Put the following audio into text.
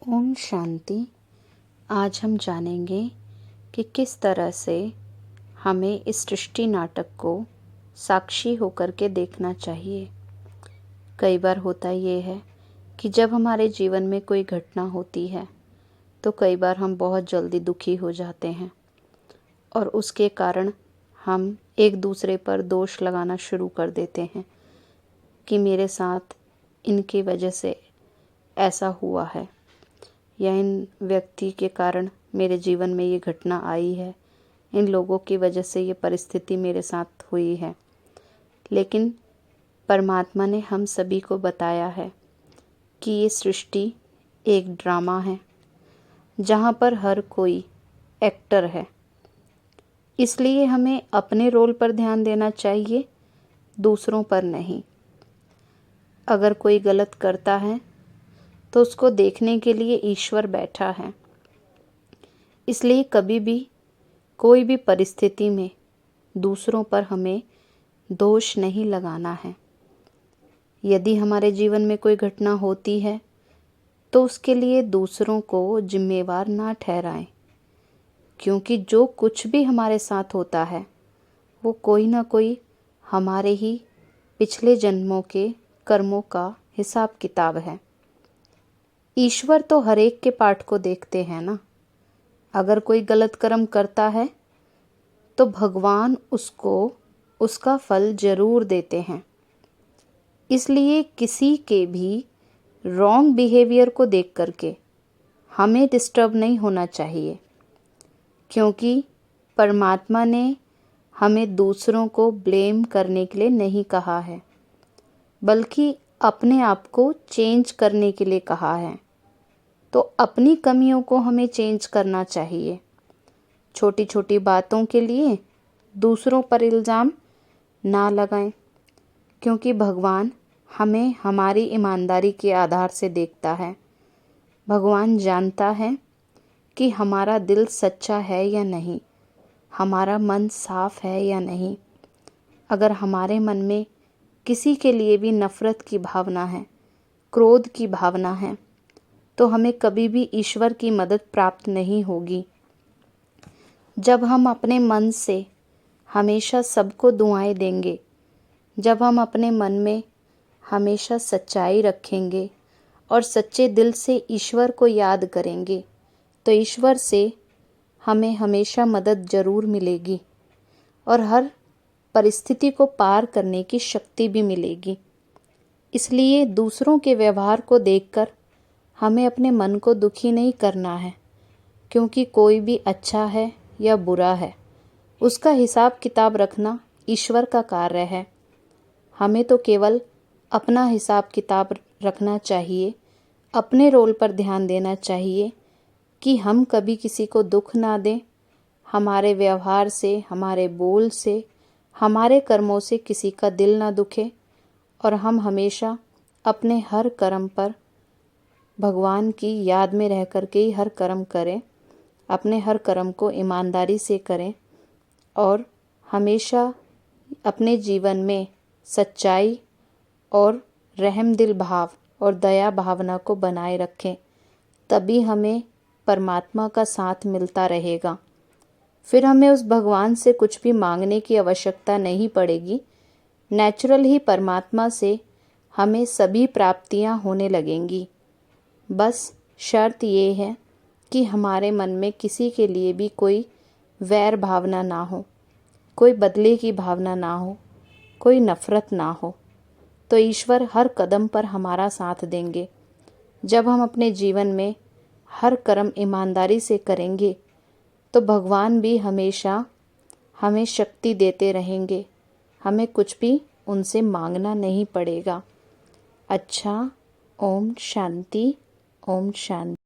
ओम शांति। आज हम जानेंगे कि किस तरह से हमें इस सृष्टि नाटक को साक्षी होकर के देखना चाहिए। कई बार होता ये है कि जब हमारे जीवन में कोई घटना होती है तो कई बार हम बहुत जल्दी दुखी हो जाते हैं और उसके कारण हम एक दूसरे पर दोष लगाना शुरू कर देते हैं कि मेरे साथ इनकी वजह से ऐसा हुआ है या इन व्यक्ति के कारण मेरे जीवन में ये घटना आई है, इन लोगों की वजह से ये परिस्थिति मेरे साथ हुई है। लेकिन परमात्मा ने हम सभी को बताया है कि ये सृष्टि एक ड्रामा है जहाँ पर हर कोई एक्टर है। इसलिए हमें अपने रोल पर ध्यान देना चाहिए, दूसरों पर नहीं। अगर कोई गलत करता है तो उसको देखने के लिए ईश्वर बैठा है। इसलिए कभी भी कोई भी परिस्थिति में दूसरों पर हमें दोष नहीं लगाना है। यदि हमारे जीवन में कोई घटना होती है तो उसके लिए दूसरों को जिम्मेवार ना ठहराएं, क्योंकि जो कुछ भी हमारे साथ होता है वो कोई ना कोई हमारे ही पिछले जन्मों के कर्मों का हिसाब किताब है। ईश्वर तो हर एक के पाठ को देखते हैं ना। अगर कोई गलत कर्म करता है तो भगवान उसको उसका फल जरूर देते हैं। इसलिए किसी के भी रॉन्ग बिहेवियर को देख करके हमें डिस्टर्ब नहीं होना चाहिए, क्योंकि परमात्मा ने हमें दूसरों को ब्लेम करने के लिए नहीं कहा है, बल्कि अपने आप को चेंज करने के लिए कहा है। तो अपनी कमियों को हमें चेंज करना चाहिए। छोटी छोटी बातों के लिए दूसरों पर इल्ज़ाम ना लगाएं, क्योंकि भगवान हमें हमारी ईमानदारी के आधार से देखता है। भगवान जानता है कि हमारा दिल सच्चा है या नहीं, हमारा मन साफ है या नहीं। अगर हमारे मन में किसी के लिए भी नफ़रत की भावना है, क्रोध की भावना है, तो हमें कभी भी ईश्वर की मदद प्राप्त नहीं होगी। जब हम अपने मन से हमेशा सबको दुआएं देंगे, जब हम अपने मन में हमेशा सच्चाई रखेंगे और सच्चे दिल से ईश्वर को याद करेंगे, तो ईश्वर से हमें हमेशा मदद ज़रूर मिलेगी और हर परिस्थिति को पार करने की शक्ति भी मिलेगी। इसलिए दूसरों के व्यवहार को देखकर हमें अपने मन को दुखी नहीं करना है, क्योंकि कोई भी अच्छा है या बुरा है उसका हिसाब किताब रखना ईश्वर का कार्य है। हमें तो केवल अपना हिसाब किताब रखना चाहिए, अपने रोल पर ध्यान देना चाहिए कि हम कभी किसी को दुख ना दें। हमारे व्यवहार से, हमारे बोल से, हमारे कर्मों से किसी का दिल ना दुखे और हम हमेशा अपने हर कर्म पर भगवान की याद में रह कर के ही हर कर्म करें। अपने हर कर्म को ईमानदारी से करें और हमेशा अपने जीवन में सच्चाई और रहमदिल भाव और दया भावना को बनाए रखें। तभी हमें परमात्मा का साथ मिलता रहेगा। फिर हमें उस भगवान से कुछ भी मांगने की आवश्यकता नहीं पड़ेगी। नेचुरल ही परमात्मा से हमें सभी प्राप्तियां होने लगेंगी। बस शर्त ये है कि हमारे मन में किसी के लिए भी कोई वैर भावना ना हो, कोई बदले की भावना ना हो, कोई नफ़रत ना हो। तो ईश्वर हर कदम पर हमारा साथ देंगे। जब हम अपने जीवन में हर कर्म ईमानदारी से करेंगे तो भगवान भी हमेशा हमें शक्ति देते रहेंगे। हमें कुछ भी उनसे मांगना नहीं पड़ेगा। अच्छा, ओम शांति। ओम शांति।